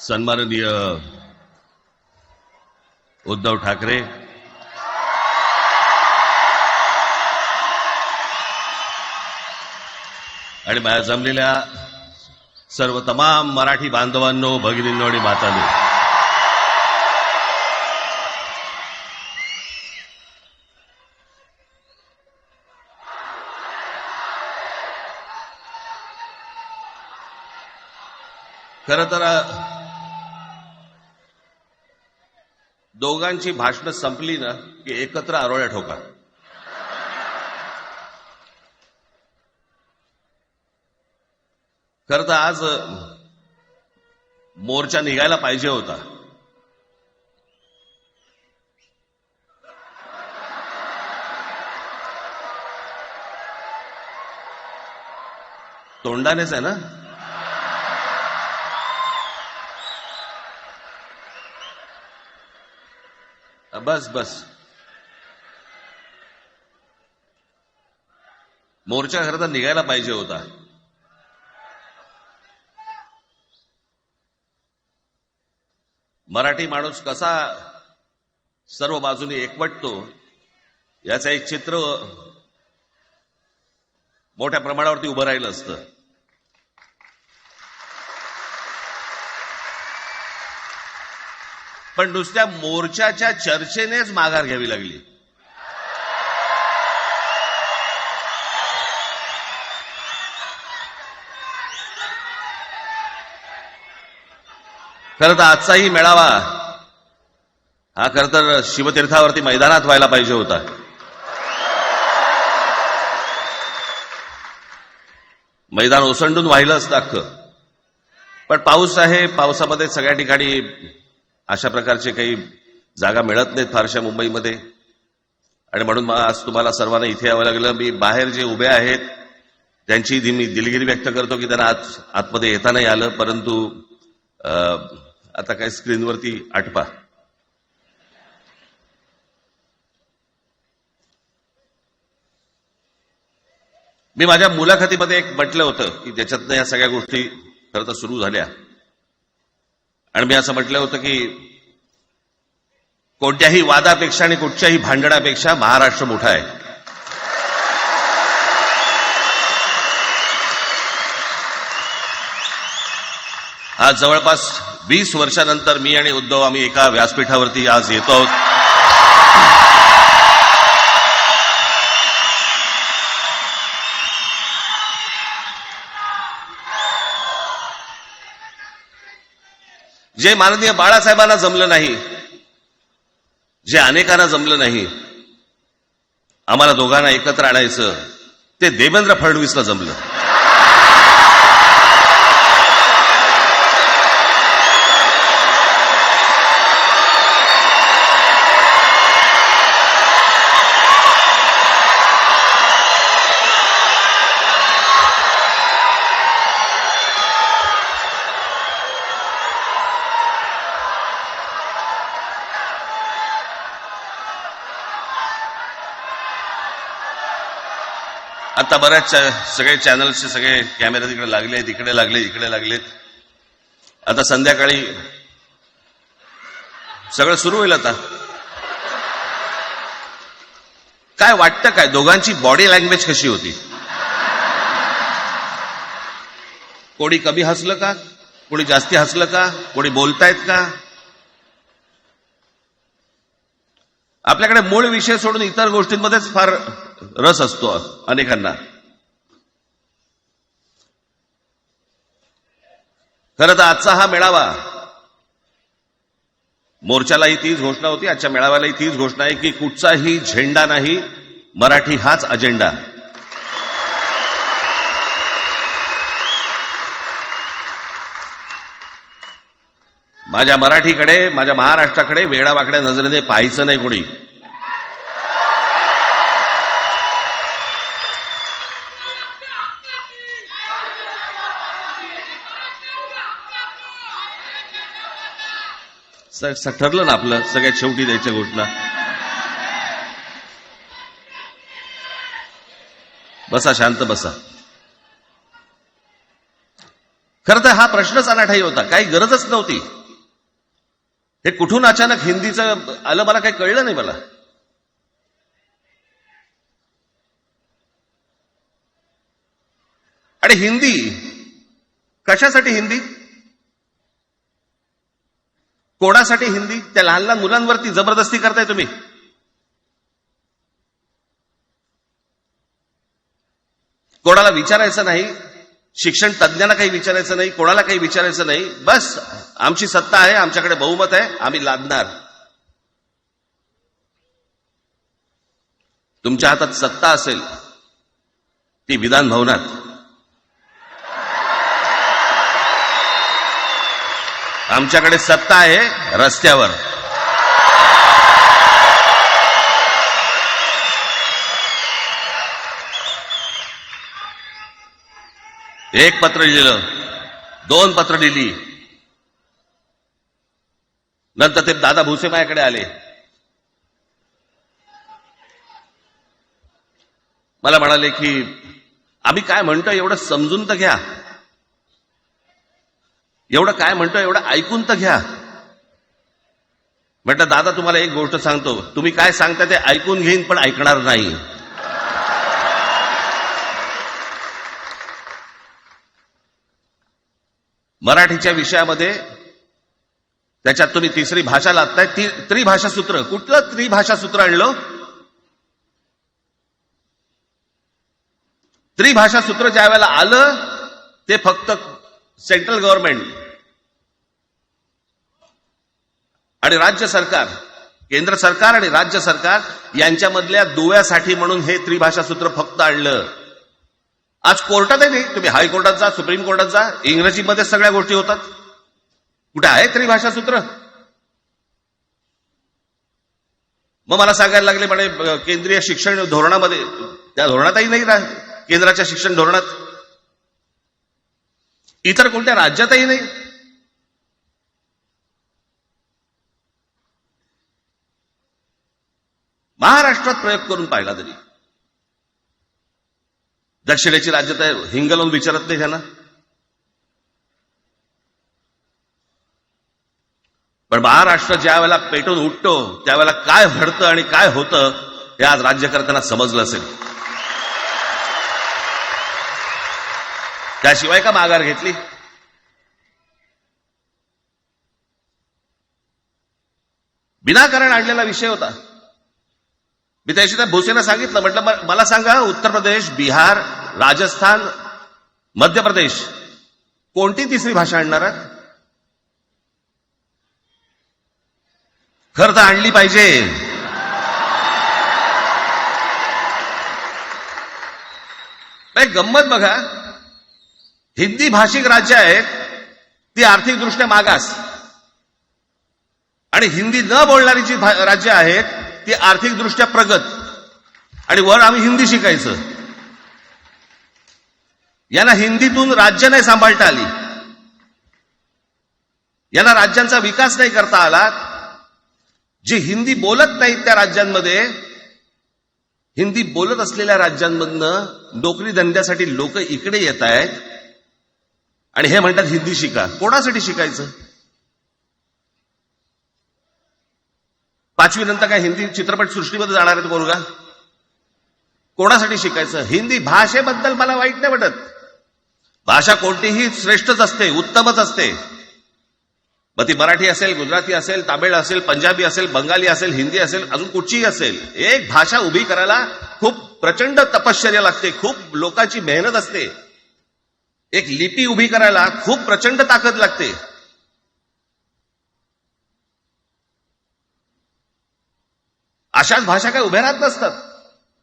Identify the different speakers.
Speaker 1: सन्माननीय उद्धव ठाकरे, आणि माझ्या जमलेल्या सर्व तमाम मराठी बांधवांनो, भगिनींनो आणि मातांनो, खरं तर दोघांची भाषणं संपली ना की एकत्र आरोळ्या ठोका. खरं तर आज मोर्चा निघायला पाहिजे होता. तोंडानेच आहे ना. बस बस, मोर्चा खरं तर निघायला पाहिजे होता. मराठी माणूस कसा सर्व बाजूने एकवटतो याचं एक चित्र मोठ्या प्रमाणावरती उभं राहिलं असतं. पण नुसत्या मोर्चाच्या चर्चेनेच माघार घ्यावी लागली. खरं तर आजचाही मेळावा हा खरं तर शिवतीर्थावरती मैदानात व्हायला पाहिजे होता. मैदान ओसंडून वाहिलं असतं अख्खं. पण पाऊस आहे, पावसामध्ये सगळ्या ठिकाणी अशा प्रकारचे काही जागा मिळत नाहीत फारशा मुंबईमध्ये, आणि म्हणून आज तुम्हाला सर्वांना इथे यावं लागलं. मी बाहेर जे उभे आहेत त्यांची मी दिलगिरी व्यक्त करतो की त्यांना आतमध्ये येता नाही आलं, परंतु आता काय स्क्रीनवरती आठवा. मी माझ्या मुलाखतीमध्ये एक म्हटलं होतं की ज्याच्यातनं या सगळ्या गोष्टी खरं तर सुरू झाल्या, आणि मी असं म्हटलं होतं की कोणत्याही वादापेक्षा आणि कुठच्याही भांडणापेक्षा महाराष्ट्र मोठा आहे. आज जवळपास 20 वर्षानंतर मी आणि उद्धव आम्ही एका व्यासपीठावरती आज येतो आहोत. जे माननीय बाळासाहेबांना जमलं नाही, जे अनेकांना जमलं नाही आम्हाला दोघांना एकत्र आणायचं, ते देवेंद्र फडणवीसला जमलं. आता बऱ्याच सगळे चॅनल्सचे सगळे कॅमेरे तिकडे लागलेत, इकडे लागलेत. आता संध्याकाळी सगळं सुरू होईल. आता काय वाटतं, काय दोघांची बॉडी लँग्वेज कशी होती? कोणी कमी हसलं का, कोणी जास्ती हसलं का, कोणी बोलतायत का? आपल्याकडे मूळ विषय सोडून इतर गोष्टींमध्येच फार रस असतो अनेकांना. खरं तर आजचा हा मेळावा, मोर्चालाही तीच घोषणा होती, आजच्या मेळाव्यालाही तीच घोषणा आहे की कुठचाही झेंडा नाही, मराठी हाच अजेंडा. माझ्या मराठीकडे, माझ्या महाराष्ट्राकडे वेडावाकड्या नजरेने पाहायचं नाही कोणी. ठरलं ना आपलं, सगळ्यात शेवटी द्यायच्या घोषणा. बसा, शांत बसा. खरं तर हा प्रश्नच अनाठाई होता, काही गरजच नव्हती. हे कुठून अचानक हिंदीचं आलं मला काही कळलं नाही मला. आणि हिंदी कशासाठी? हिंदी कोणासाठी? हिंदी त्या लहान लहान मुलांवरती जबरदस्ती करताय तुम्ही. कोणाला विचारायचं नाही, शिक्षण तज्ज्ञांना काही विचारायचं नाही, कोणाला काही विचारायचं नाही. बस आमची सत्ता आहे, आमच्याकडे बहुमत आहे, आम्ही लादणार. तुमच्या हातात सत्ता असेल ती विधान भवनात, आमच्याकडे सत्ता आहे रस्त्यावर. एक पत्र लिहिलं, 2 पत्र लिहिली, नंतर ते दादा भुसे माझ्याकडे आले. मला म्हणाले की आम्ही काय म्हणतो एवढं समजून तर घ्या, एवढं काय म्हणतो एवढं ऐकून तर घ्या. म्हटलं दादा तुम्हाला एक गोष्ट सांगतो, तुम्ही काय सांगता ते ऐकून घेईन पण ऐकणार नाही. मराठीच्या विषयामध्ये त्याच्यात तुम्ही तिसरी भाषा लादताय, त्रिभाषा सूत्र. कुठलं त्रिभाषा सूत्र आणलं? त्रिभाषा सूत्र ज्या वेळेला आलं ते फक्त सेंट्रल गव्हर्नमेंट आणि राज्य सरकार, केंद्र सरकार आणि राज्य सरकार यांच्यामधल्या दुव्यासाठी म्हणून हे त्रिभाषा सूत्र फक्त आणलं. आज कोर्टातही नाही, तुम्ही हायकोर्टात जा, सुप्रीम कोर्टात जा, इंग्रजीमध्ये सगळ्या गोष्टी होतात. कुठे आहे त्रिभाषा सूत्र? मग मला सांगायला लागले म्हणे केंद्रीय शिक्षण धोरणामध्ये, त्या धोरणातही नाही केंद्राच्या शिक्षण धोरणात, इतर कोणत्या राज्यातही नाही. महाराष्ट्रात प्रयोग करून पाहिला तरी दक्षिणेची राज्य तर हिंगलवून विचारत नाही त्यांना. पण महाराष्ट्र ज्या वेळेला पेटून उठतो त्यावेळेला काय घडतं आणि काय होतं हे आज राज्यकर्त्यांना समजलं असेल. त्याशिवाय का माघार घेतली? विनाकारण आणलेला विषय होता. मी त्याशी त्या भोसेनं सांगितलं, म्हटलं मला सांगा उत्तर प्रदेश, बिहार, राजस्थान, मध्य प्रदेश कोणती तिसरी भाषा आणणार आहेत? खरं तर आणली पाहिजे. गंमत बघा, हिंदी भाषिक राज्य आहेत ती आर्थिकदृष्ट्या मागास, आणि हिंदी न बोलणारी जी राज्य आहेत ती आर्थिकदृष्ट्या प्रगत, आणि वर आम्ही हिंदी शिकायचं. यांना हिंदीतून राज्य नाही सांभाळता आली, यांना राज्यांचा विकास नाही करता आला. जे हिंदी बोलत नाहीत त्या राज्यांमध्ये, हिंदी बोलत असलेल्या राज्यांमधनं नोकरी धंद्यासाठी लोक इकडे येत आहेत आणि हे म्हणतात हिंदी शिका. कोणासाठी शिकायचं? 5वी नंतर काय हिंदी चित्रपट सृष्टीमध्ये जाणार आहेत पोरगा? कोणासाठी शिकायचं? हिंदी भाषेबद्दल मला वाईट नाही वाटत, भाषा कोणतीही श्रेष्ठच असते, उत्तमच असते. मग ती मराठी असेल, गुजराती असेल, तामिळ असेल, पंजाबी असेल, बंगाली असेल, हिंदी असेल, अजून कुठचीही असेल. एक भाषा उभी करायला खूप प्रचंड तपश्चर्या लागते, खूप लोकांची मेहनत असते. एक लिपी उभी करायला खूप प्रचंड ताकद लागते. अशाच भाषा काय उभ्या राहत नसतात.